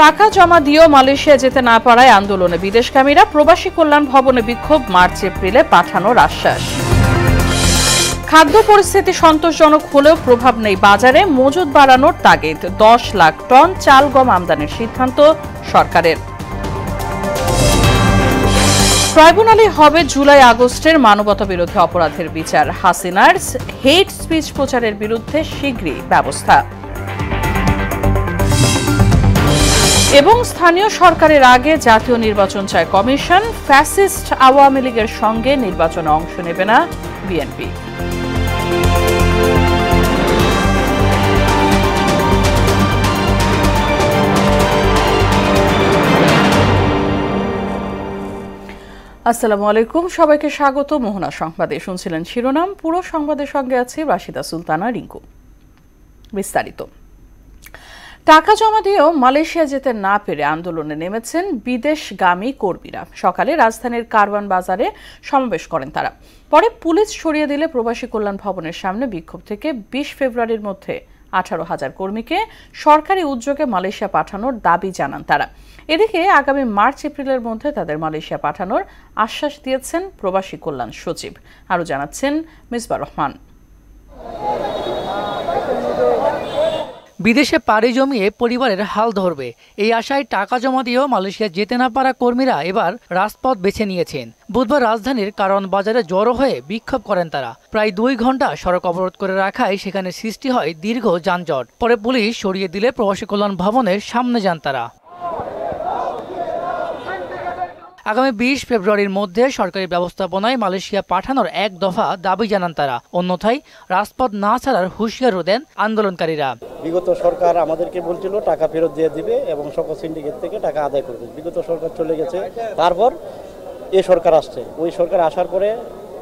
টাকা জমা দিয়েও মালয়েশিয়া যেতে না পারায় আন্দোলনে বিদেশগামীরা। প্রবাসী কল্যাণ ভবনে বিক্ষোভ, মার্চ এপ্রিলে পাঠানোর আশ্বাস। খাদ্য পরিস্থিতি সন্তোষজনক হলেও প্রভাব নেই বাজারে, মজুদ বাড়ানোর তাগিদ। 10 লাখ টন চাল গম আমদানির সিদ্ধান্ত সরকারের। ট্রাইব্যুনালে হবে জুলাই আগস্টের মানবতা বিরোধী অপরাধের বিচার। হাসিনার হেট স্পিচ প্রচারের বিরুদ্ধে শীঘ্রই ব্যবস্থা। এবং স্থানীয় সরকারের আগে জাতীয় নির্বাচন চায় কমিশন। ফ্যাসিস্ট আওয়ামী লীগের সঙ্গে নির্বাচনে অংশ নেবে না বিএনপি। আসসালামু আলাইকুম, সবাইকে স্বাগত। মোহনা সংবাদে শুনছিলেন শিরোনাম, পুরো সংবাদের সঙ্গে আছে রাশিদা সুলতানা রিঙ্কু। বিস্তারিত। টাকা জমা দিয়েও মালয়েশিয়া যেতে না পেরে আন্দোলনে নেমেছেন বিদেশগামী কর্মীরা। সকালে রাজধানীর কারওয়ান বাজারে সমাবেশ করেন তারা। পরে পুলিশ সরিয়ে দিলে প্রবাসী কল্যাণ ভবনের সামনে বিক্ষোভ থেকে 20 ফেব্রুয়ারির মধ্যে 18,000 কর্মীকে সরকারি উদ্যোগে মালয়েশিয়া পাঠানোর দাবি জানান তারা। এদিকে আগামী মার্চ এপ্রিলের মধ্যে তাদের মালয়েশিয়া পাঠানোর আশ্বাস দিয়েছেন প্রবাসী কল্যাণ সচিব। আরও জানাচ্ছেন মিসবা রহমান। বিদেশে পাড়ি জমিয়ে পরিবারের হাল ধরবে এই আশায় টাকা জমা দিয়েও মালয়েশিয়া যেতে না পারা কর্মীরা এবার রাজপথ বেছে নিয়েছেন। বুধবার রাজধানীর কারওয়ান বাজারে জড়ো হয়ে বিক্ষোভ করেন তারা। প্রায় 2 ঘন্টা সড়ক অবরোধ করে রাখায় সেখানে সৃষ্টি হয় দীর্ঘ যানজট। পরে পুলিশ সরিয়ে দিলে প্রবাসী কল্যাণ ভবনের সামনে যান তারা। আগামী 20 ফেব্রুয়ারির মধ্যে সরকারি ব্যবস্থাপনায় মালয়েশিয়া পাঠানোর এক দফা দাবি জানান তারা। অন্যথায় রাজপথ না ছাড়ার হুঁশিয়ারও দেন আন্দোলনকারীরা। বিগত সরকার আমাদেরকে বলছিল টাকা ফেরত দিয়ে দিবে এবং সকল সিন্ডিকেট থেকে টাকা আদায় করবে। বিগত সরকার চলে গেছে, তারপর এই সরকার আসছে। ওই সরকার আসার পরে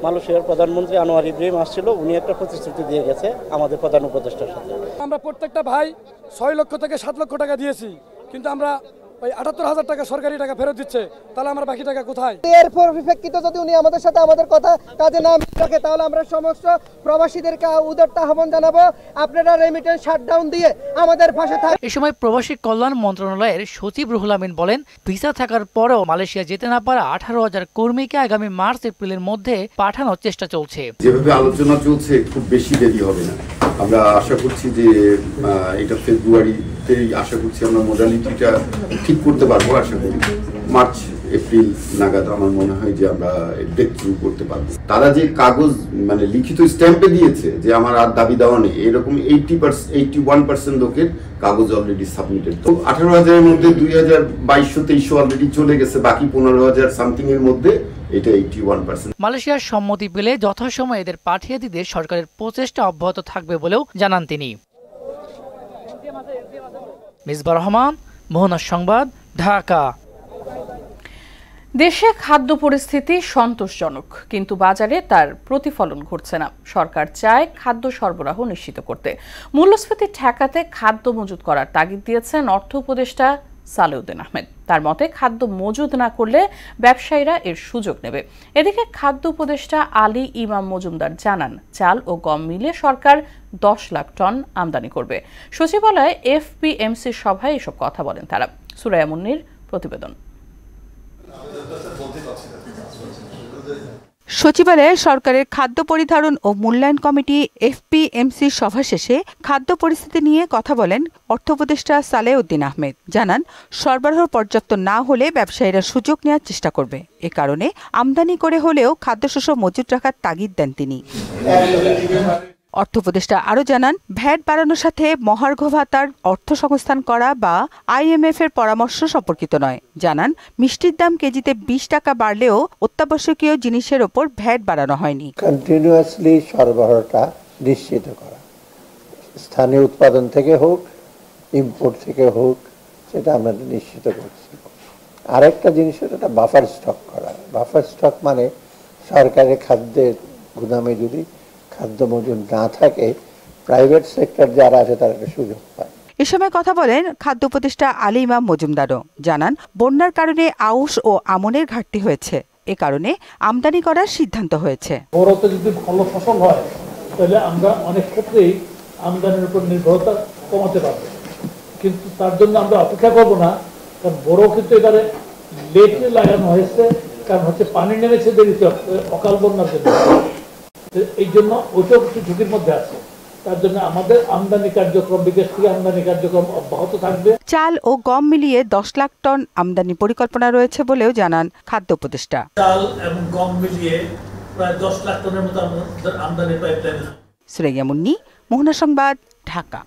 মালয়েশিয়ার প্রধানমন্ত্রী আনোয়ার ইব্রাহিম আসছিল, উনি একটা প্রতিশ্রুতি দিয়ে গেছে আমাদের প্রধান উপদেষ্টার সাথে। আমরা প্রত্যেকটা ভাই 6 লক্ষ থেকে 7 লক্ষ টাকা দিয়েছি, কিন্তু আমরা ওই 78,000 টাকা সরকারি টাকা ফেরত দিচ্ছে, তাহলে আমরা বাকি টাকা কোথায়? এর পরিপ্রেক্ষিতে যদি উনি আমাদের সাথে আমাদের কথা কাজে না রাখে, তাহলে আমরা সমস্ত প্রবাসীদেরকে উদারতা আহ্বান জানাবো, আপনারা রেমিটেন্স শাটডাউন দিয়ে আমাদের পাশে থাকুন। এই সময় প্রবাসী কল্যাণ মন্ত্রণালয়ের সচিব রুহুল আমিন বলেন, ভিসা থাকার পরেও মালয়েশিয়া যেতে না পারা 18,000 কর্মীকে আগামী মার্চ এপ্রিলের মধ্যে পাঠানোর চেষ্টা চলছে। যেভাবে আলোচনা চলছে খুব বেশি দেরি হবে না। আমরা আশা করছি যে এটা ফেব্রুয়ারিতেই আশা করছি আমরা মোডালিটিটা ঠিক করতে পারবো। আশা করি মার্চ এপ্রিল নাগাদ আমার মনে হয় যে আমরা ব্রেক থ্রু করতে পারবো। তারা যে কাগজ মানে লিখিত স্ট্যাম্পে দিয়েছে যে আমার আর দাবি দেওয়া নেই, এরকম 81% লোকের কাগজ অলরেডি সাবমিটেড। তো 18,000-এর মধ্যে 2,223 অলরেডি চলে গেছে, বাকি 15,000 সামথিং এর মধ্যে এটা 81%। মালয়েশিয়ার সম্মতি পেলে যথাসময়ে এদের পাঠিয়ে দিতে সরকারের প্রচেষ্টা অব্যাহত থাকবে বলেও জানান তিনি। মিসবা রহমান, মোহনা সংবাদ, ঢাকা। দেশে খাদ্য পরিস্থিতি সন্তোষজনক, কিন্তু বাজারে তার প্রতিফলন ঘটছে না। সরকার চায় খাদ্য সরবরাহ নিশ্চিত করতে। মূল্যস্ফীতি ঠেকাতে খাদ্য মজুত করার তাগিদ দিয়েছেন অর্থ উপদেষ্টা সালেউদ্দিন আহমেদ। তার মতে খাদ্য মজুদ না করলে ব্যবসায়ীরা এর সুযোগ নেবে। এদিকে খাদ্য উপদেষ্টা আলী ইমাম মজুমদার জানান, চাল ও গম মিলিয়ে সরকার 10 লাখ টন আমদানি করবে। সচিবালয়ে এফপিএমসি সভায় এসব কথা বলেন তারা। সুরাইয়া মুন্নির প্রতিবেদন। সচিবালয়ে সরকারের খাদ্য পরিধারণ ও মূল্যায়ন কমিটি এফপিএমসি সভা শেষে খাদ্য পরিস্থিতি নিয়ে কথা বলেন অর্থ উপদেষ্টা সালেউদ্দিন আহমেদ। জানান, সরবরাহ পর্যাপ্ত না হলে ব্যবসায়ীরা সুযোগ নেওয়ার চেষ্টা করবে। এ কারণে আমদানি করে হলেও খাদ্যশস্য মজুত রাখার তাগিদ দেন তিনি। অর্থ উপদেষ্টা আরও জানান, ভ্যাট বাড়ানোর সাথে মহার্ঘ ভাতার অর্থ সংস্থান করা বা IMF এর পরামর্শ সম্পর্কিত নয়। জানান, মিষ্টির দাম কেজিতে 20 টাকা বাড়লেও অত্যাবশ্যকীয় জিনিসের ওপর ভ্যাট বাড়ানো হয়নি। কন্টিনিউয়াসলি সরবরাহটা নিশ্চিত করা, স্থানীয় উৎপাদন থেকে হোক ইম্পোর্ট থেকে হোক, সেটা আমরা নিশ্চিত করছি। আরেকটা জিনিস হচ্ছে বাফার স্টক করা। বাফার স্টক মানে সরকারের খাদ্যের গুদামে যদি খাদ্য মজুদ না থাকে, প্রাইভেট সেক্টর যারা আছে তারা একটা সুযোগ পায়। এ সময় কথা বলেন খাদ্য উপদেষ্টা আলী ইমাম মজুমদারও। জানান, বন্যার কারণে আউশ ও আমনের ঘাটতি হয়েছে, এ কারণে আমদানি করার সিদ্ধান্ত হয়েছে। বড়তে যদি ভালো ফসল হয় তাহলে আমরা অনেক ক্ষেত্রেই আমদানির উপর নির্ভরতা কমাতে পারবো, কিন্তু তার জন্য আমরা অপেক্ষা করব না কারণ বড় কিন্তু এবারে লেটে লাগানো হয়েছে, কারণ হচ্ছে পানি নেমেছে দেরিতে অকাল বন্যার জন্য, এই জন্য ওইটাও কিছু ঝুঁকির মধ্যে আছে। তার জন্য আমাদের আমদানি কার্যক্রম, বিদেশ থেকে আমদানি কার্যক্রম অব্যাহত থাকবে। চাল ও গম মিলিয়ে 10 লাখ টন আমদানি পরিকল্পনা রয়েছে বলেও জানান খাদ্য উপদেষ্টা। চাল এবং গম মিলিয়ে প্রায় 10 লাখ টনের মতো আমাদের আমদানি পাইপলাইন। সুরাইয়া মুন্নি, মোহনা সংবাদ, ঢাকা।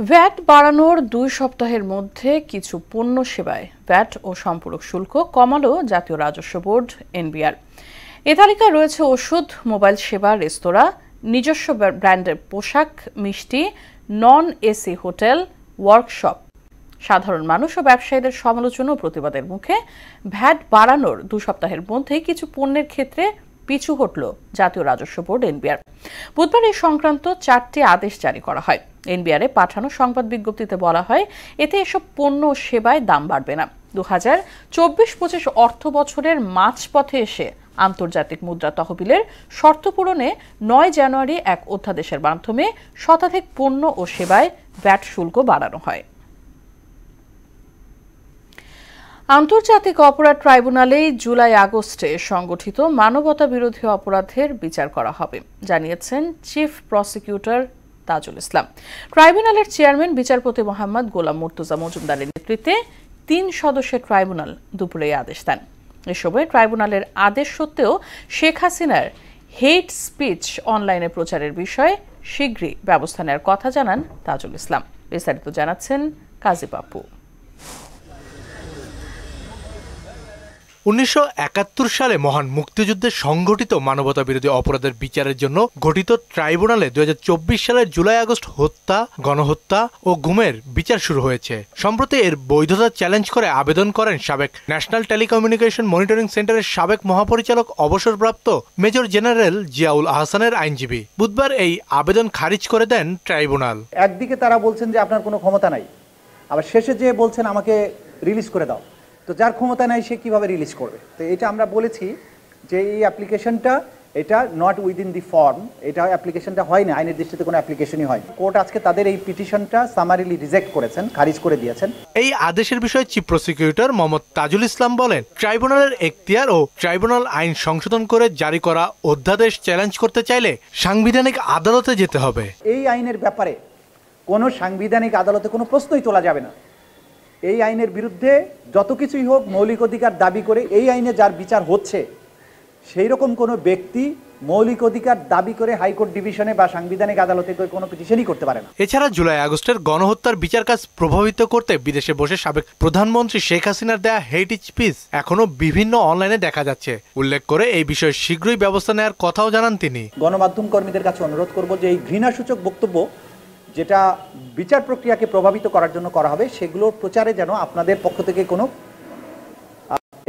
ভ্যাট বাড়ানোর 2 সপ্তাহের মধ্যে কিছু পণ্য সেবায় ভ্যাট ও সম্পূরক শুল্ক কমালো জাতীয় রাজস্ব বোর্ড এনবিআর। এ তালিকায় রয়েছে ওষুধ, মোবাইল সেবা, রেস্তোরাঁ, নিজস্ব ব্র্যান্ডের পোশাক, মিষ্টি, নন এসি হোটেল, ওয়ার্কশপ। সাধারণ মানুষ ও ব্যবসায়ীদের সমালোচনা ও প্রতিবাদের মুখে ভ্যাট বাড়ানোর 2 সপ্তাহের মধ্যেই কিছু পণ্যের ক্ষেত্রে পিছু হটল জাতীয় রাজস্ব বোর্ড এনবিআর। বুধবার এই সংক্রান্ত 4টি আদেশ জারি করা হয়। এনবিআরে পাঠানো সংবাদ বিজ্ঞপ্তিতে বলা হয়, এতে এসব পণ্য ও সেবায় দাম বাড়বে না। 2024-25 অর্থ বছরের মাঝপথে এসে আন্তর্জাতিক মুদ্রা তহবিলের শর্ত পূরণে 9 জানুয়ারি এক অধ্যাদেশের মাধ্যমে শতাধিক পণ্য ও সেবায় ভ্যাট শুল্ক বাড়ানো হয়। আন্তর্জাতিক অপরাধ ট্রাইব্যুনালে জুলাই-আগস্টে সংগঠিত মানবতা বিরোধী অপরাধের বিচার করা হবে, জানিয়েছেন চিফ প্রসিকিউটর তাজুল ইসলাম। ট্রাইব্যুনালের চেয়ারম্যান বিচারপতি মোহাম্মদ গোলাম মুর্তজা মজুমদারের নেতৃত্বে 3 সদস্যের ট্রাইব্যুনাল দুপুরে আদেশ দেন। এ সময় ট্রাইব্যুনালের আদেশ সত্ত্বেও শেখ হাসিনার হেট স্পিচ অনলাইনে প্রচারের বিষয়ে শীঘ্রই ব্যবস্থা নেওয়ার কথা জানান তাজুল ইসলাম। বিস্তারিত জানাচ্ছেন কাজী পাপ্পু। 1971 সালে মহান মুক্তিযুদ্ধে সংঘটিত মানবতা বিরোধী অপরাধের বিচারের জন্য গঠিত ট্রাইব্যুনালে 2024 সালের জুলাই-আগস্ট হত্যা, গণহত্যা ও গুমের বিচার শুরু হয়েছে। সম্প্রতি এর বৈধতা চ্যালেঞ্জ করে আবেদন করেন সাবেক ন্যাশনাল টেলিকমিউনিকেশন মনিটরিং সেন্টারের সাবেক মহাপরিচালক অবসরপ্রাপ্ত মেজর জেনারেল জিয়াউল আহসানের আইনজীবী। বুধবার এই আবেদন খারিজ করে দেন ট্রাইব্যুনাল। একদিকে তারা বলছেন যে আপনার কোনো ক্ষমতা নাই, আবার শেষে যে বলছেন আমাকে রিলিজ করে দাও। তো যার ক্ষমতা নাই সে কিভাবে রিলিজ করবে? তো এটা আমরা বলেছি যে এই অ্যাপ্লিকেশনটা এটা নট উইদিন দি ফর্ম, এটা অ্যাপ্লিকেশনটা হয় না, আইনের দৃষ্টিতে কোনো অ্যাপ্লিকেশনই হয়। কোর্ট আজকে তাদের এই পিটিশনটা সামারিলি রিজেক্ট করেছেন, খারিজ করে দিয়েছেন। এই আদেশের বিষয়ে চিফ প্রসিকিউটর মোহাম্মদ তাজুল ইসলাম বলেন, ট্রাইব্যুনালের এখতিয়ার ও ট্রাইব্যুনাল আইন সংশোধন করে জারি করা অধ্যাদেশ চ্যালেঞ্জ করতে চাইলে সাংবিধানিক আদালতে যেতে হবে। এই আইনের ব্যাপারে কোনো সাংবিধানিক আদালতে কোনো প্রশ্নই তোলা যাবে না। এই আইনের বিরুদ্ধে যত কিছুই হোক, মৌলিক অধিকার দাবি করে এই আইনে যার বিচার হচ্ছে সেই রকম কোনো ব্যক্তি মৌলিক অধিকার দাবি করে হাইকোর্ট ডিভিশনে বা সাংবিধানিক আদালতে কোনো পিটিশনই করতে পারে না। এছাড়া জুলাই-আগস্টের গণহত্যার বিচার কাজ প্রভাবিত করতে বিদেশে বসে সাবেক প্রধানমন্ত্রী শেখ হাসিনার দেয়া হেট স্পিচ এখনো বিভিন্ন অনলাইনে দেখা যাচ্ছে। উল্লেখ করে এই বিষয়ে শীঘ্রই ব্যবস্থা নেওয়ার কথাও জানান তিনি। গণমাধ্যম কর্মীদের কাছে অনুরোধ করব যে এই ঘৃণাসূচক বক্তব্য যেটা বিচার প্রক্রিয়াকে প্রভাবিত করার জন্য করা হবে, সেগুলোর প্রচারে যেন আপনাদের পক্ষ থেকে কোনো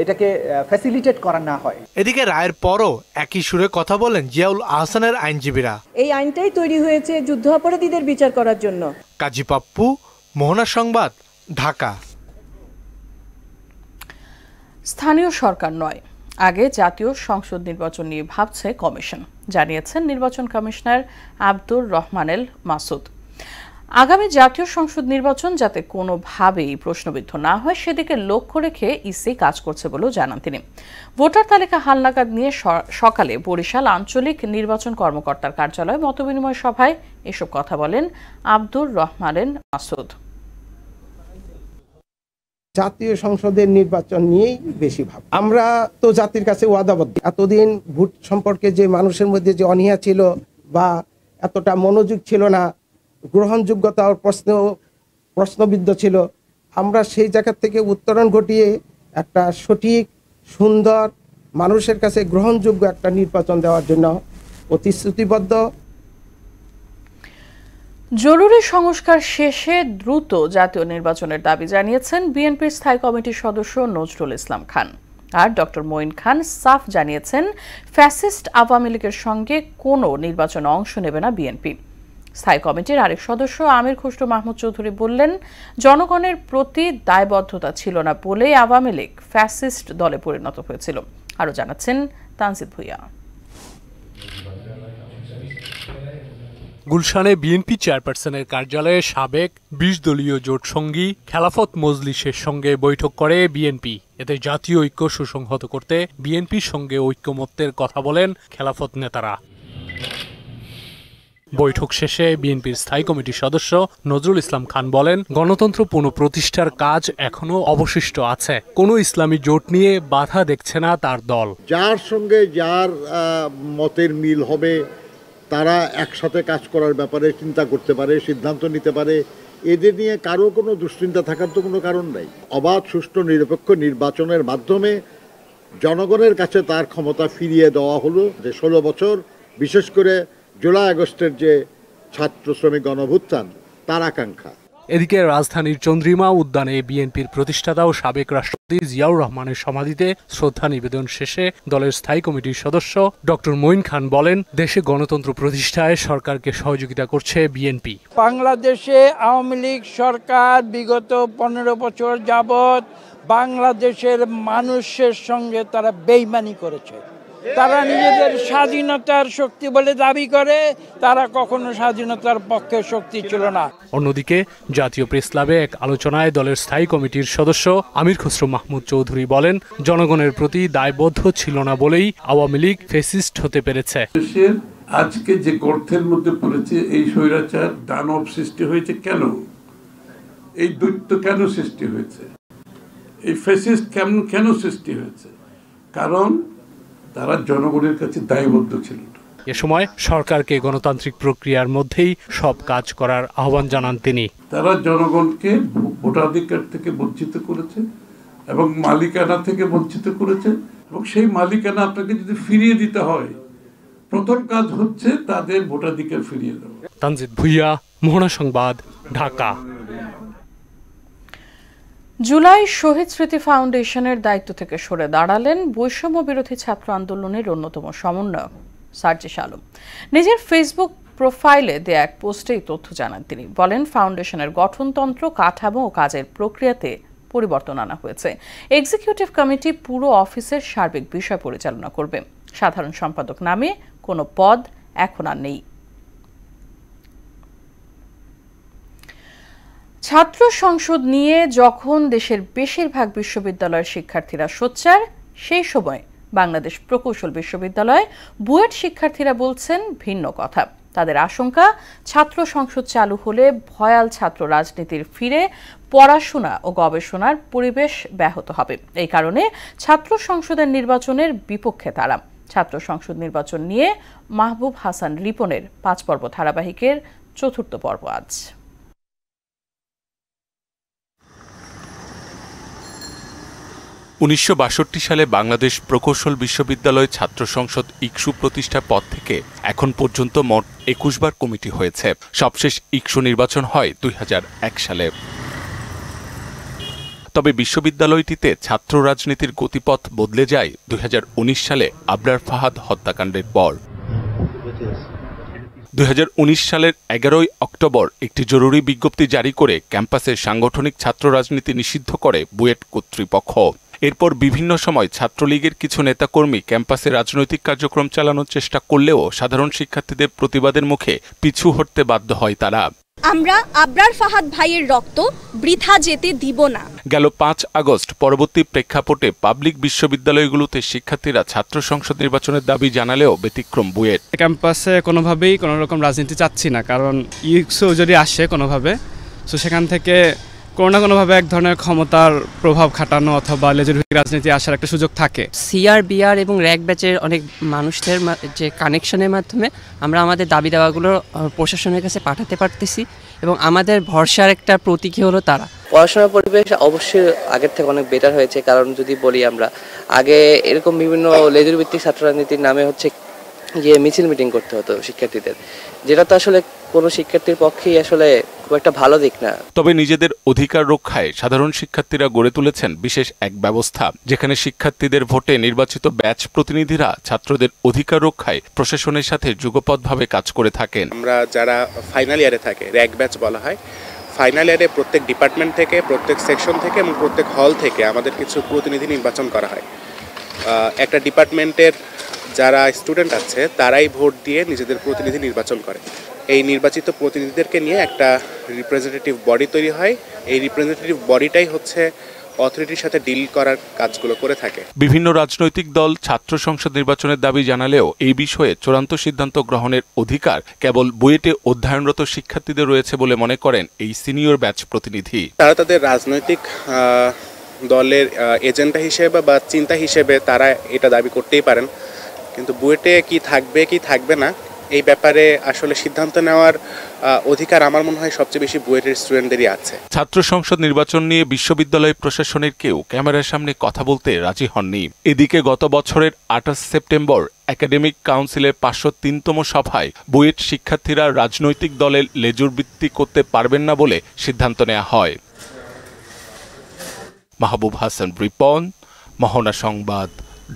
এটাকে ফ্যাসিলিটেট করা না হয়। এদিকে রায়ের পরও একই সুরে কথা বলেন জিয়াউল আহসানের আইনজীবীরা। এই আইনটাই তৈরি হয়েছে যুদ্ধাপরাধীদের বিচার করার জন্য। কাজী পাপ্পু, মোহনা সংবাদ, ঢাকা। স্থানীয় সরকার নয়, আগে জাতীয় সংসদ নির্বাচন নিয়ে ভাবছে কমিশন, জানিয়েছেন নির্বাচন কমিশনার আব্দুর রহমানেল মাসুদ। আগামী জাতীয় সংসদ নির্বাচন যাতে কোনোভাবেই প্রশ্নবিদ্ধ না হয় সেদিকে লক্ষ্য রেখে ইসি কাজ করছে বলেও জানান তিনি। ভোটার তালিকা হালনাগাদ নিয়ে সকালে বরিশাল আঞ্চলিক নির্বাচন কর্মকর্তার কার্যালয়ে মতবিনিময় সভায় এসব কথা বলেন আব্দুর রহমানেল মাসুদ। জাতীয় সংসদের নির্বাচন নিয়েই বেশি ভাব। আমরা তো জাতির কাছে ওয়াদাবদ্ধ। এতদিন ভোট সম্পর্কে যে মানুষের মধ্যে যে অনীহা ছিল বা এতটা মনোযোগ ছিল না, গ্রহণযোগ্যতা প্রশ্নবিদ্ধ ছিল, আমরা সেই জায়গা থেকে উত্তরণ ঘটিয়ে একটা সঠিক, সুন্দর, মানুষের কাছে গ্রহণযোগ্য একটা নির্বাচন দেওয়ার জন্য প্রতিশ্রুতিবদ্ধ। জরুরি সংস্কার শেষে দ্রুত জাতীয় নির্বাচনের দাবি জানিয়েছেন বিএনপির স্থায়ী কমিটির সদস্য নজরুল ইসলাম খান। আর ডক্টর মঈন খান সাফ জানিয়েছেন ফ্যাসিস্ট আওয়ামী লীগের সঙ্গে কোনো নির্বাচনে অংশ নেবে না বিএনপি। স্থায়ী কমিটির আরেক সদস্য আমির খুসরো মাহমুদ চৌধুরী বললেন, জনগণের প্রতি দায়বদ্ধতা ছিল না বলেই আওয়ামী লীগ ফ্যাসিস্ট দলে পরিণত হয়েছিল। আরও জানাচ্ছেন তানজিদ ভুইয়া। গুলশানে বিএনপি চেয়ারপারসনের কার্যালয়ে সাবেক ২০ দলীয় জোট সঙ্গী খেলাফত মজলিসের সঙ্গে বৈঠক করে বিএনপি। এতে জাতীয় ঐক্য সুসংহত করতে বিএনপির সঙ্গে ঐক্যমত্যের কথা বলেন খেলাফত নেতারা। বৈঠক শেষে বিএনপির স্থায়ী কমিটির সদস্য নজরুল ইসলাম খান বলেন, গণতন্ত্র পুনঃপ্রতিষ্ঠার কাজ এখনো অবশিষ্ট আছে। কোনো ইসলামী জোট নিয়ে বাধা দেখছে না তার দল। যার সঙ্গে যার মতের মিল হবে তারা একসাথে কাজ করার ব্যাপারে চিন্তা করতে পারে, সিদ্ধান্ত নিতে পারে। এদের নিয়ে কারো কোনো দুশ্চিন্তা থাকার তো কোনো কারণ নাই। অবাধ, সুষ্ঠু, নিরপেক্ষ নির্বাচনের মাধ্যমে জনগণের কাছে তার ক্ষমতা ফিরিয়ে দেওয়া হলো। যে 16 বছর, বিশেষ করে জুলাই আগস্টের যে ছাত্র শ্রমিক গণঅভ্যুত্থান, তার আকাঙ্ক্ষা। এদিকে রাজধানীর চন্দ্রিমা উদ্যানে বিএনপির প্রতিষ্ঠাতা ও সাবেক রাষ্ট্রপতি জিয়াউর রহমানের সমাধিতে শ্রদ্ধা নিবেদন শেষে দলের স্থায়ী কমিটির সদস্য ডক্টর মঈন খান বলেন, দেশে গণতন্ত্র প্রতিষ্ঠায় সরকারকে সহযোগিতা করছে বিএনপি। বাংলাদেশে আওয়ামী লীগ সরকার বিগত 15 বছর যাবৎ বাংলাদেশের মানুষের সঙ্গে তারা বেইমানি করেছে। তারা নিজেদের স্বাধীনতার শক্তি বলে দাবি করে, তারা কখনো স্বাধীনতার পক্ষে শক্তি ছিল না। অন্যদিকে জাতীয় প্রেস ক্লাবে এক আলোচনায় দলের স্থায়ী কমিটির সদস্য আমির খসরু মাহমুদ চৌধুরী বলেন, জনগণের প্রতি দায়বদ্ধ ছিল না বলেই আওয়ামী লীগ ফ্যাসিস্ট হতে পেরেছে। আজকে যে গর্তের মধ্যে পড়েছে, এই স্বৈরাচার দানব সৃষ্টি হয়েছে কেন? এই দৈত্য কেন সৃষ্টি হয়েছে? এই ফ্যাসিস্ট কেন সৃষ্টি হয়েছে? কারণ তারা জনগণের কাছে দায়বদ্ধ ছিল। এ সময় সরকারকে গণতান্ত্রিক প্রক্রিয়ার মধ্যেই সব কাজ করার আহ্বান জানান তিনি। তারা জনগণকে ভোটাধিকার থেকে বঞ্চিত করেছে এবং মালিকানা থেকে বঞ্চিত করেছে, এবং সেই মালিকানা আপনাকে যদি ফিরিয়ে দিতে হয়, প্রথম কাজ হচ্ছে তাদের ভোটাধিকার ফিরিয়ে দেওয়া। তানজিদ ভুইয়া, মোহনা সংবাদ, ঢাকা। জুলাই শহীদ স্মৃতি ফাউন্ডেশনের দায়িত্ব থেকে সরে দাঁড়ালেন বৈষম্য বিরোধী ছাত্র আন্দোলনের অন্যতম সমন্বয়ক সার্জিস আলম। নিজের ফেসবুক প্রোফাইলে দেয়া এক পোস্টে এই তথ্য জানান তিনি। বলেন, ফাউন্ডেশনের গঠনতন্ত্র, কাঠামো ও কাজের প্রক্রিয়াতে পরিবর্তন আনা হয়েছে। এক্সিকিউটিভ কমিটি পুরো অফিসের সার্বিক বিষয় পরিচালনা করবে। সাধারণ সম্পাদক নামে কোনো পদ এখন আর নেই। ছাত্র সংসদ নিয়ে যখন দেশের বেশিরভাগ বিশ্ববিদ্যালয়ের শিক্ষার্থীরা সোচ্চার, সেই সময় বাংলাদেশ প্রকৌশল বিশ্ববিদ্যালয় বুয়েট শিক্ষার্থীরা বলছেন ভিন্ন কথা। তাদের আশঙ্কা, ছাত্র সংসদ চালু হলে ভয়াল ছাত্র রাজনীতির ফিরে পড়াশোনা ও গবেষণার পরিবেশ ব্যাহত হবে। এই কারণে ছাত্র সংসদের নির্বাচনের বিপক্ষে তারা। ছাত্র সংসদ নির্বাচন নিয়ে মাহবুব হাসান রিপনের 5 পর্ব ধারাবাহিকের 4র্থ পর্ব আজ। 1962 সালে বাংলাদেশ প্রকৌশল বিশ্ববিদ্যালয় ছাত্র সংসদ ইকসু প্রতিষ্ঠার পর থেকে এখন পর্যন্ত মোট 21 বার কমিটি হয়েছে। সবশেষ ইকসু নির্বাচন হয় 2001 সালে। তবে বিশ্ববিদ্যালয়টিতে ছাত্র রাজনীতির গতিপথ বদলে যায় 2019 সালে আবরার ফাহাদ হত্যাকাণ্ডের পর। 2019 সালের 11 অক্টোবর একটি জরুরি বিজ্ঞপ্তি জারি করে ক্যাম্পাসের সাংগঠনিক ছাত্র রাজনীতি নিষিদ্ধ করে বুয়েট কর্তৃপক্ষ। এরপর বিভিন্ন সময় ছাত্রলীগের কিছু নেতাকর্মী ক্যাম্পাসে রাজনৈতিক কার্যক্রম চালানোর চেষ্টা করলেও সাধারণ শিক্ষার্থীদের প্রতিবাদের মুখে পিছু হটতে বাধ্য হয় তারা। আমরা আবরার ফাহাদ ভাইয়ের রক্ত বৃথা যেতে দিব না। গেল 5 আগস্ট পরবর্তী প্রেক্ষাপটে পাবলিক বিশ্ববিদ্যালয়গুলোতে শিক্ষার্থীরা ছাত্র সংসদ নির্বাচনের দাবি জানালেও ব্যতিক্রম বুয়েট। ক্যাম্পাসে কোনোভাবেই কোনো রকম রাজনীতি চাচ্ছি না, কারণ ইকসু যদি আসে কোনোভাবে, তো সেখান থেকে কোনো না কোনোভাবে এক ধরনের ক্ষমতার প্রভাব খাটানো অথবা লেজুরভিত্তিক রাজনীতি আসার একটা সুযোগ থাকে। সিআর, বিআর এবং র্যাক ব্যাচের অনেক মানুষদের যে কানেকশনের মাধ্যমে আমরা আমাদের দাবি দাওয়াগুলো প্রশাসনের কাছে পাঠাতে পারতেছি, এবং আমাদের ভরসার একটা প্রতীকী হলো তারা। পড়াশোনার পরিবেশ অবশ্যই আগের থেকে অনেক বেটার হয়েছে, কারণ যদি বলি আমরা আগে এরকম বিভিন্ন লেজুরভিত্তিক ছাত্র রাজনীতির নামে হচ্ছে যে মিছিল মিটিং করতে হতো শিক্ষার্থীদের, যেটা তো আসলে কোনো শিক্ষার্থীর পক্ষেই আসলে খুব একটা ভালো দিক না। তবে নিজেদের অধিকার রক্ষায় সাধারণ শিক্ষার্থীরা গড়ে তুলেছেন বিশেষ এক ব্যবস্থা, যেখানে শিক্ষার্থীদের ভোটে নির্বাচিত ব্যাচ প্রতিনিধিরা ছাত্রদের অধিকার রক্ষায় প্রশাসনের সাথে যুগপৎভাবে কাজ করে থাকেন। আমরা যারা ফাইনাল ইয়ারে থাকে, র্যাক ব্যাচ বলা হয়, ফাইনাল ইয়ারে প্রত্যেক ডিপার্টমেন্ট থেকে, প্রত্যেক সেকশন থেকে এবং প্রত্যেক হল থেকে আমাদের কিছু প্রতিনিধি নির্বাচন করা হয়। একটা ডিপার্টমেন্টের যারা স্টুডেন্ট আছে তারাই ভোট দিয়ে নিজেদের প্রতিনিধি নির্বাচন করে। এই নির্বাচিত প্রতিনিধিদেরকে নিয়ে একটা রিপ্রেজেন্টেটিভ বডি তৈরি হয়। এই রিপ্রেজেন্টেটিভ বডিটাই হচ্ছে অথরিটির সাথে ডিল করার কাজগুলো করে থাকে। বিভিন্ন রাজনৈতিক দল ছাত্র সংসদ নির্বাচনের দাবি জানালেও এই বিষয়ে চূড়ান্ত সিদ্ধান্ত গ্রহণের অধিকার কেবল বুয়েটে অধ্যয়নরত শিক্ষার্থীদের রয়েছে বলে মনে করেন এই সিনিয়র ব্যাচ প্রতিনিধি। তারা তাদের রাজনৈতিক দলের এজেন্ডা হিসেবে বা চিন্তা হিসেবে তারা এটা দাবি করতেই পারেন, কিন্তু বুয়েটে কি থাকবে কি থাকবে না এই ব্যাপারে আসলে সিদ্ধান্ত নেওয়ার অধিকার আমার মনে হয় সবচেয়ে বেশি বুয়েটের স্টুডেন্টদেরই আছে। ছাত্র সংসদ নির্বাচন নিয়ে বিশ্ববিদ্যালয় প্রশাসনের কেউ ক্যামেরার সামনে কথা বলতে রাজি হননি। এদিকে গত বছরের 28 সেপ্টেম্বর একাডেমিক কাউন্সিলের 503তম সভায় বুয়েট শিক্ষার্থীরা রাজনৈতিক দলের লেজুরবৃত্তি করতে পারবেন না বলে সিদ্ধান্ত নেওয়া হয়। মাহবুব হাসান রিপন, মোহনা সংবাদ,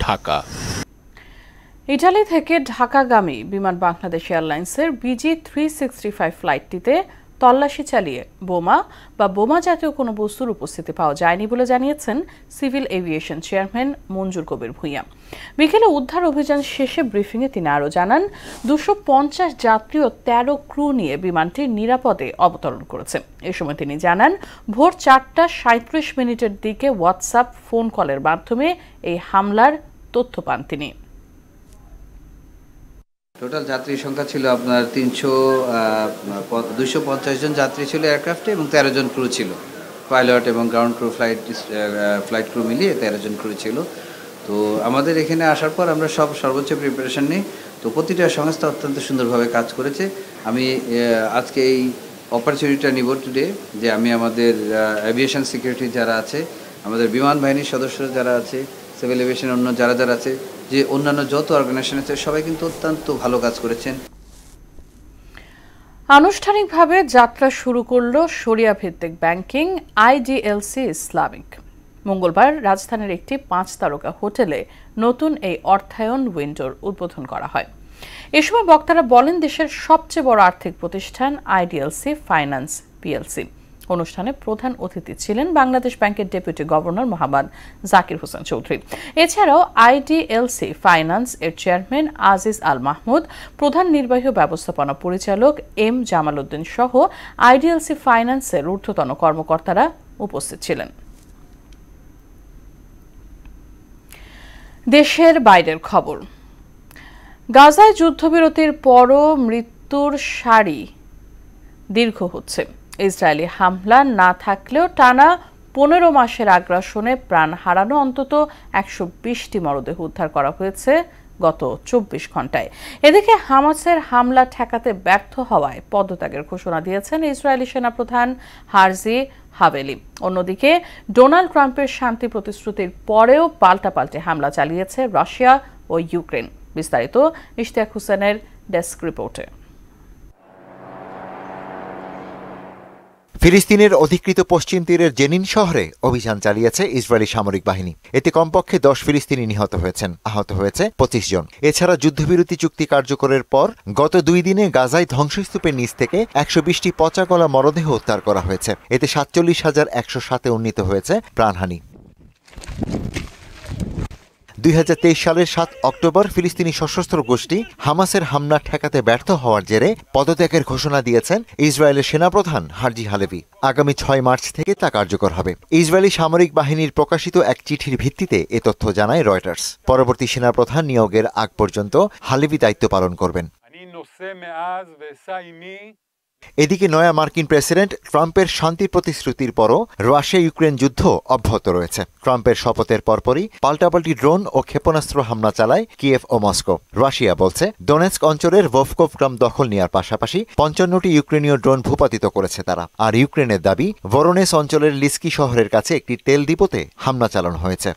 ঢাকা। ইটালি থেকে ঢাকাগামী বিমান বাংলাদেশ এয়ারলাইন্সের BG365 ফ্লাইটটিতে তল্লাশি চালিয়ে বোমা বা বোমা জাতীয় কোনো বস্তুর উপস্থিতি পাওয়া যায়নি বলে জানিয়েছেন সিভিল এভিয়েশন চেয়ারম্যান মঞ্জুর কবির ভূঁইয়া। বিকেলে উদ্ধার অভিযান শেষে ব্রিফিংয়ে তিনি আরও জানান 250 যাত্রী ও 13 ক্রু নিয়ে বিমানটি নিরাপদে অবতরণ করেছে। এ সময় তিনি জানান ভোর 4:37 দিকে হোয়াটসঅ্যাপ ফোন কলের মাধ্যমে এই হামলার তথ্য পান তিনি। টোটাল যাত্রী সংখ্যা ছিল আপনার 250 জন যাত্রী ছিল এয়ারক্রাফটে এবং 13 জন ক্রু ছিল, পাইলট এবং গ্রাউন্ড ক্রু ফ্লাইট ক্রু মিলিয়ে 13 জন ক্রু ছিল। তো আমাদের এখানে আসার পর আমরা সর্বোচ্চ প্রিপারেশন নিই। তো প্রতিটা সংস্থা অত্যন্ত সুন্দরভাবে কাজ করেছে। আমি আজকে এই অপরচুনিটিটা নিব টুডে যে আমি আমাদের এভিয়েশন সিকিউরিটি যারা আছে, আমাদের বিমান বাহিনীর সদস্যরা যারা আছে, সিভিল এভিয়েশন অন্য যারা আছে, যে অন্যান্য যত অর্গানাইজেশন আছে সবাই কিন্তু অত্যন্ত ভালো কাজ করেছেন। আনুষ্ঠানিকভাবে যাত্রা শুরু করল শরিয়া ভিত্তিক ব্যাংকিং IDLC ইসলামিক। মঙ্গলবার রাজধানীর একটি 5 তারকা হোটেলে নতুন এই অর্থায়ন উইন্ডোর উদ্বোধন করা হয়। এ সময় বক্তারা বলেন দেশের সবচেয়ে বড় আর্থিক প্রতিষ্ঠান IDLC ফাইন্যান্স PLC। অনুষ্ঠানে প্রধান অতিথি ছিলেন বাংলাদেশ ব্যাংকের ডেপুটি গভর্নর মোহাম্মদ জাকির হোসেন চৌধুরী। এছাড়াও IDLC ফাইন্যান্স এর চেয়ারম্যান আজিজ আল মাহমুদ, প্রধান নির্বাহী ব্যবস্থাপনা পরিচালক M জামাল উদ্দিন সহ IDLC ফাইন্যান্সের ঊর্ধ্বতন কর্মকর্তারা উপস্থিত ছিলেন। দেশের বাইরের খবর। গাজায় যুদ্ধবিরতির পরও মৃত্যুর সারি দীর্ঘ হচ্ছে। ইসরায়েলি হামলা না থাকলেও টানা 15 মাসের আগ্রাসনে প্রাণ হারানো অন্তত 120টি মরদেহ উদ্ধার করা হয়েছে গত 24 ঘন্টায়। এদিকে হামাসের হামলা ঠেকাতে ব্যর্থ হওয়ায় পদত্যাগের ঘোষণা দিয়েছেন ইসরায়েলি সেনাপ্রধান হারজি হাভেলি। অন্যদিকে ডোনাল্ড ট্রাম্পের শান্তি প্রতিশ্রুতির পরেও পাল্টাপাল্টি হামলা চালিয়েছে রাশিয়া ও ইউক্রেন। বিস্তারিত ইশতিয়াক হোসেনের ডেস্ক রিপোর্টে। ফিলিস্তিনের অধিকৃত পশ্চিম তীরের জেনিন শহরে অভিযান চালিয়েছে ইসরায়েলি সামরিক বাহিনী। এতে কমপক্ষে 10 ফিলিস্তিনি নিহত হয়েছেন, আহত হয়েছে 25 জন। এছাড়া যুদ্ধবিরতি চুক্তি কার্যকরের পর গত 2 দিনে গাজায় ধ্বংসস্তূপের নিচ থেকে 120টি পচা গলা মরদেহ উদ্ধার করা হয়েছে। এতে 47,107 উন্নীত হয়েছে প্রাণহানি। 2023 সালের 7 অক্টোবর ফিলিস্তিনি সশস্ত্র গোষ্ঠী হামাসের হামলা ঠেকাতে ব্যর্থ হওয়ার জেরে পদত্যাগের ঘোষণা দিয়েছেন ইসরায়েলের সেনাপ্রধান হারজি হালেভি। আগামী 6 মার্চ থেকে তা কার্যকর হবে। ইসরায়েলি সামরিক বাহিনীর প্রকাশিত এক চিঠির ভিত্তিতে এ তথ্য জানায় রয়টার্স। পরবর্তী সেনাপ্রধান নিয়োগের আগ পর্যন্ত হালেভি দায়িত্ব পালন করবেন। এদিকে নয়া মার্কিন প্রেসিডেন্ট ট্রাম্পের শান্তি প্রতিশ্রুতির পরও রাশিয়া ইউক্রেন যুদ্ধ অব্যাহত রয়েছে। ট্রাম্পের শপথের পরপরই পাল্টাপাল্টি ড্রোন ও ক্ষেপণাস্ত্র হামলা চালায় কিয়েভ ও মস্কো। রাশিয়া বলছে ডোনেৎস্ক অঞ্চলের ভোভকোভ গ্রাম দখল নেওয়ার পাশাপাশি 55টি ইউক্রেনীয় ড্রোন ভূপাতিত করেছে তারা। আর ইউক্রেনের দাবি ভরোনেস অঞ্চলের লিস্কি শহরের কাছে একটি তেল ডিপোতে হামলা চালানো হয়েছে।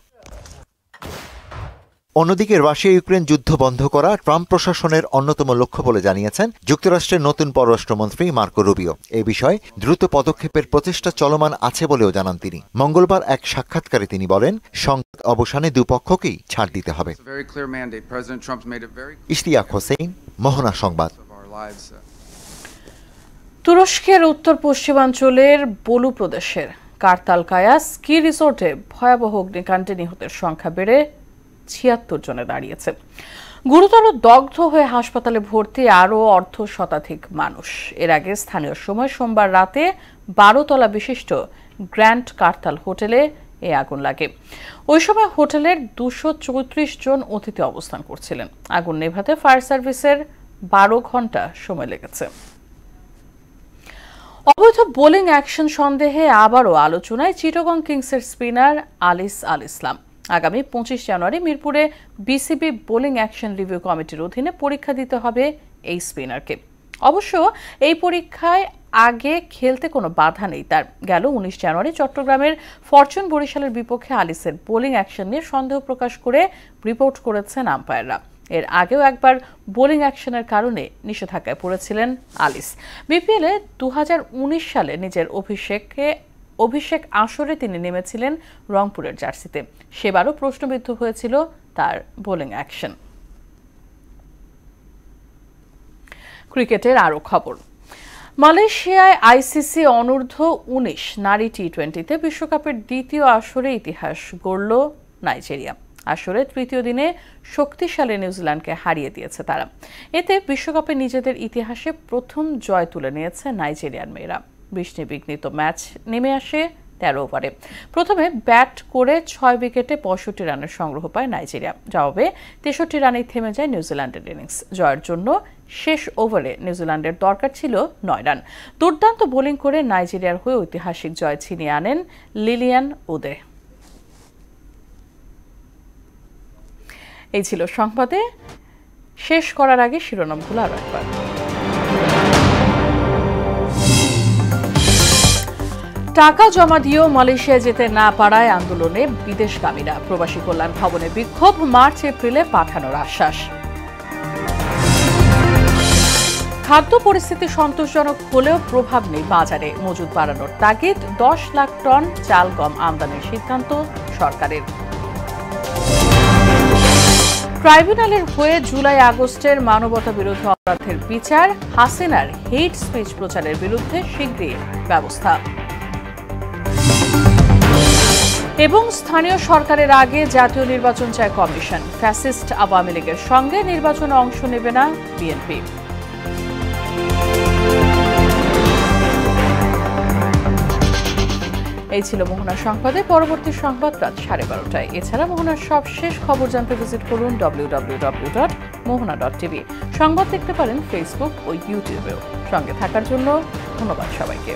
অন্যদিকে রাশিয়া ইউক্রেন যুদ্ধ বন্ধ করা ট্রাম্প প্রশাসনের অন্যতম লক্ষ্য বলে জানিয়েছেন যুক্তরাষ্ট্রের নতুন পররাষ্ট্রমন্ত্রী মার্কো রুবিও। এ বিষয়ে দ্রুত পদক্ষেপের প্রচেষ্টা চলমান আছে বলেও জানান তিনি। মঙ্গলবার এক সাক্ষাৎকারে তিনি বলেন সংঘাত অবসানে দুপক্ষকেই ছাড় দিতে হবে। ইশতিয়াক হোসেন, মোহনা সংবাদ। তুরস্কের উত্তর পশ্চিমাঞ্চলের বলু প্রদেশের কার্তালকায়া স্কি রিসোর্টে ভয়াবহ অগ্নিকাণ্ডে নিহতের সংখ্যা বেড়ে 76 জনে দাঁড়িয়েছে। গুরুতর দগ্ধ হয়ে হাসপাতালে ভর্তি আরও অর্ধ শতাধিক মানুষ। এর আগে স্থানীয় সময় সোমবার রাতে 12 তলা বিশিষ্ট গ্র্যান্ড কার্তাল হোটেলে এই আগুন লাগে। ওই সময় হোটেলের 234 জন অতিথি অবস্থান করছিলেন। আগুন নেভাতে ফায়ার সার্ভিসের 12 ঘন্টা সময় লেগেছে। অবৈধ বোলিং অ্যাকশন সন্দেহে আবারও আলোচনায় চিটাগং কিংসের স্পিনার আলিস আল ইসলাম। আগামী 25 জানুয়ারি মিরপুরে বিসিবি বোলিং অ্যাকশন রিভিউ কমিটির অধীনে পরীক্ষা দিতে হবে এই স্পিনারকে। অবশ্য এই পরীক্ষায় আগে খেলতে কোনো বাধা নেই তার। গেল 19 জানুয়ারি চট্টগ্রামের ফরচুন বরিশালের বিপক্ষে আলিসের বোলিং অ্যাকশন নিয়ে সন্দেহ প্রকাশ করে রিপোর্ট করেছেন আম্পায়াররা। এর আগেও একবার বোলিং অ্যাকশনের কারণে নিষেধাজ্ঞায় পড়েছিলেন আলিস। বিপিএলে 2019 সালে নিজের অভিষেক আসরে তিনি নেমেছিলেন রংপুরের জার্সিতে। সেবারও প্রশ্নবিদ্ধ হয়েছিল তার বোলিং অ্যাকশন। ক্রিকেটের আরও খবর। মালয়েশিয়ায় আইসিসি অনূর্ধ্ব 19 নারী টি20তে বিশ্বকাপের দ্বিতীয় আসরে ইতিহাস গড়ল নাইজেরিয়া। আসরে তৃতীয় দিনে শক্তিশালী নিউজিল্যান্ডকে হারিয়ে দিয়েছে তারা। এতে বিশ্বকাপে নিজেদের ইতিহাসে প্রথম জয় তুলে নিয়েছে নাইজেরিয়ান মেয়েরা। বৃষ্টিবিঘ্নিত ম্যাচ নেমে আসে 13 ওভারে। প্রথমে ব্যাট করে 6 উইকেটে 65 রানের সংগ্রহ পায় নাইজেরিয়া। জবাবে 63 রানেই থেমে যায় নিউজিল্যান্ডের ইনিংস। জয়ের জন্য শেষ ওভারে নিউজিল্যান্ডের দরকার ছিল 9 রান। দুর্দান্ত বোলিং করে নাইজেরিয়ার হয়ে ঐতিহাসিক জয় ছিনিয়ে আনেন লিলিয়ান উদে। এই ছিল সংবাদে। শেষ করার আগে শিরোনামগুলো আরো একবার। টাকা জমা দিয়েও মালয়েশিয়া যেতে না পারায় আন্দোলনে বিদেশগামীরা। প্রবাসী কল্যাণ ভবনে বিক্ষোভ, মার্চ এপ্রিলে পাঠানোর আশ্বাস। খাদ্য পরিস্থিতি সন্তোষজনক হলেও প্রভাব নেই বাজারে। মজুদ বাড়ানোর তাগিদ, 10 লাখ টন চাল গম আমদানির সিদ্ধান্ত সরকারের। ট্রাইব্যুনালের হয়ে জুলাই আগস্টের মানবতা বিরোধী অপরাধের বিচার, হাসিনার হেট স্পিচ প্রচারের বিরুদ্ধে শীঘ্রই ব্যবস্থা। এবং স্থানীয় সরকারের আগে জাতীয় নির্বাচন চায় কমিশন। ফ্যাসিস্ট আওয়ামী লীগের সঙ্গে নির্বাচনে অংশ নেবে না বিএনপি। এই ছিল মোহনা সংবাদে। পরবর্তী সংবাদ রাত 12:30টায়। এছাড়া মোহনার সব শেষ খবর জানতে ভিজিট করুন www.mohana.tv। সংবাদ দেখতে পারেন ফেসবুক ও ইউটিউবেও। সঙ্গে থাকার জন্য ধন্যবাদ সবাইকে।